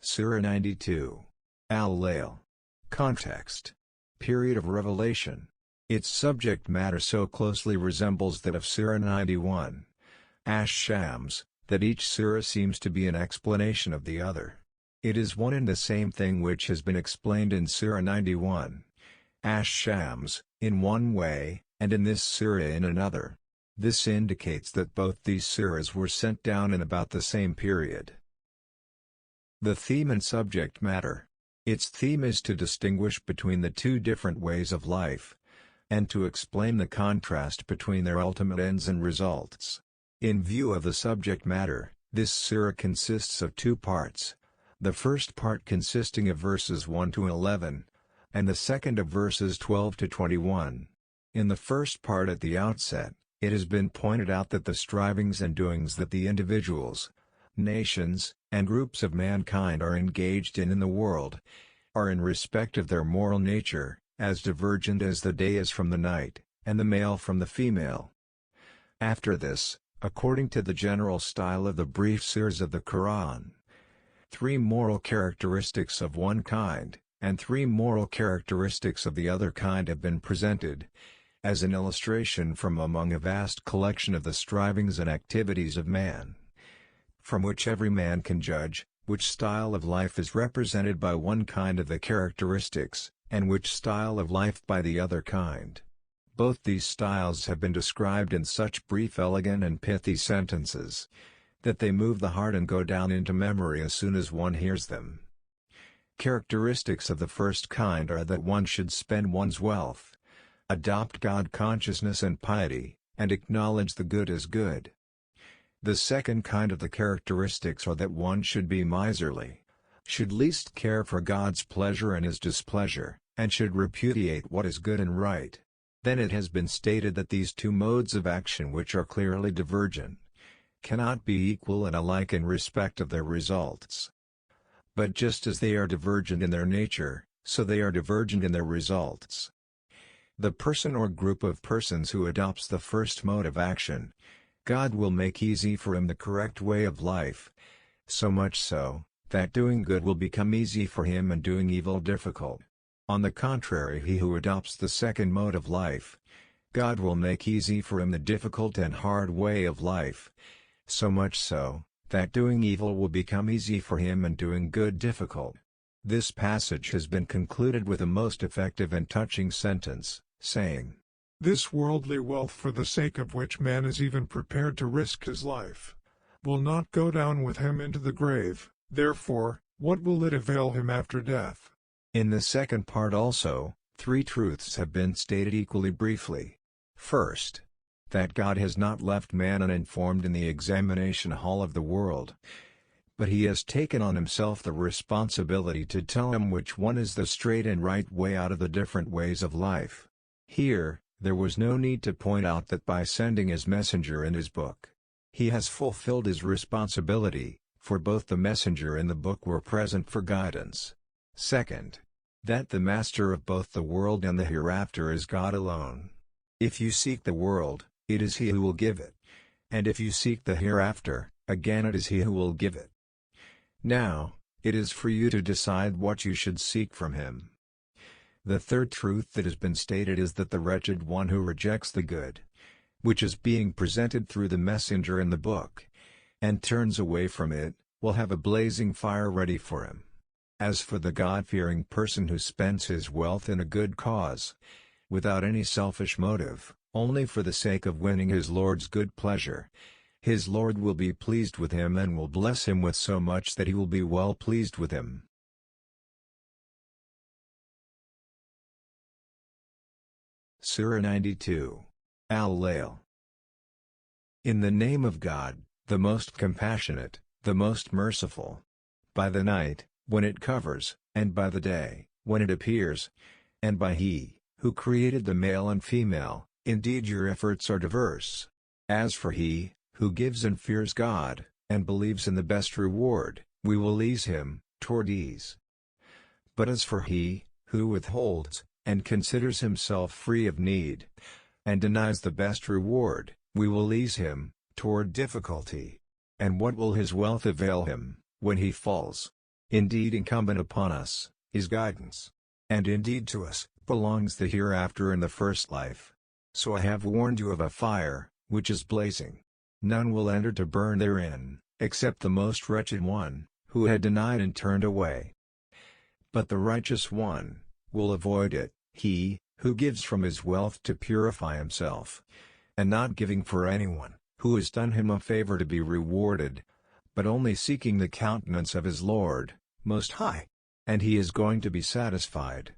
Surah 92. Al-Layl. Context. Period of revelation. Its subject matter so closely resembles that of Surah 91. Ash-Shams, that each surah seems to be an explanation of the other. It is one and the same thing which has been explained in Surah 91. Ash-Shams, in one way, and in this surah in another. This indicates that both these surahs were sent down in about the same period. The theme and subject matter. Its theme is to distinguish between the two different ways of life, and to explain the contrast between their ultimate ends and results. In view of the subject matter, this surah consists of two parts, the first part consisting of verses 1 to 11, and the second of verses 12 to 21. In the first part at the outset, it has been pointed out that the strivings and doings that the individuals, nations, and groups of mankind are engaged in the world, are in respect of their moral nature, as divergent as the day is from the night, and the male from the female. After this, according to the general style of the brief surahs of the Quran, three moral characteristics of one kind, and three moral characteristics of the other kind have been presented, as an illustration from among a vast collection of the strivings and activities of man, from which every man can judge, which style of life is represented by one kind of the characteristics, and which style of life by the other kind. Both these styles have been described in such brief, elegant and pithy sentences, that they move the heart and go down into memory as soon as one hears them. Characteristics of the first kind are that one should spend one's wealth, adopt God consciousness and piety, and acknowledge the good as good. The second kind of the characteristics are that one should be miserly, should least care for God's pleasure and His displeasure, and should repudiate what is good and right. Then it has been stated that these two modes of action, which are clearly divergent, cannot be equal and alike in respect of their results. But just as they are divergent in their nature, so they are divergent in their results. The person or group of persons who adopts the first mode of action, God will make easy for him the correct way of life, so much so, that doing good will become easy for him and doing evil difficult. On the contrary, he who adopts the second mode of life, God will make easy for him the difficult and hard way of life, so much so, that doing evil will become easy for him and doing good difficult. This passage has been concluded with a most effective and touching sentence, saying, "This worldly wealth for the sake of which man is even prepared to risk his life, will not go down with him into the grave, therefore, what will it avail him after death?" In the second part also, three truths have been stated equally briefly. First, that God has not left man uninformed in the examination hall of the world, but He has taken on Himself the responsibility to tell him which one is the straight and right way out of the different ways of life. Here, there was no need to point out that by sending His messenger and His book, He has fulfilled His responsibility, for both the messenger and the book were present for guidance. Second, that the master of both the world and the hereafter is God alone. If you seek the world, it is He who will give it. And if you seek the hereafter, again it is He who will give it. Now, it is for you to decide what you should seek from Him. The third truth that has been stated is that the wretched one who rejects the good, which is being presented through the messenger and the book, and turns away from it, will have a blazing fire ready for him. As for the God-fearing person who spends his wealth in a good cause, without any selfish motive, only for the sake of winning his Lord's good pleasure, his Lord will be pleased with him and will bless him with so much that he will be well pleased with him. Surah 92. Al-Layl. In the name of God, the most compassionate, the most merciful. By the night, when it covers, and by the day, when it appears, and by He, who created the male and female, indeed your efforts are diverse. As for he, who gives and fears God, and believes in the best reward, we will ease him, toward ease. But as for he, who withholds, and considers himself free of need, and denies the best reward, we will ease him, toward difficulty. And what will his wealth avail him, when he falls? Indeed incumbent upon us, is guidance. And indeed to us, belongs the hereafter and the first life. So I have warned you of a fire, which is blazing. None will enter to burn therein, except the most wretched one, who had denied and turned away. But the righteous one will avoid it, he who gives from his wealth to purify himself, and not giving for anyone who has done him a favor to be rewarded, but only seeking the countenance of his Lord, Most High. And he is going to be satisfied.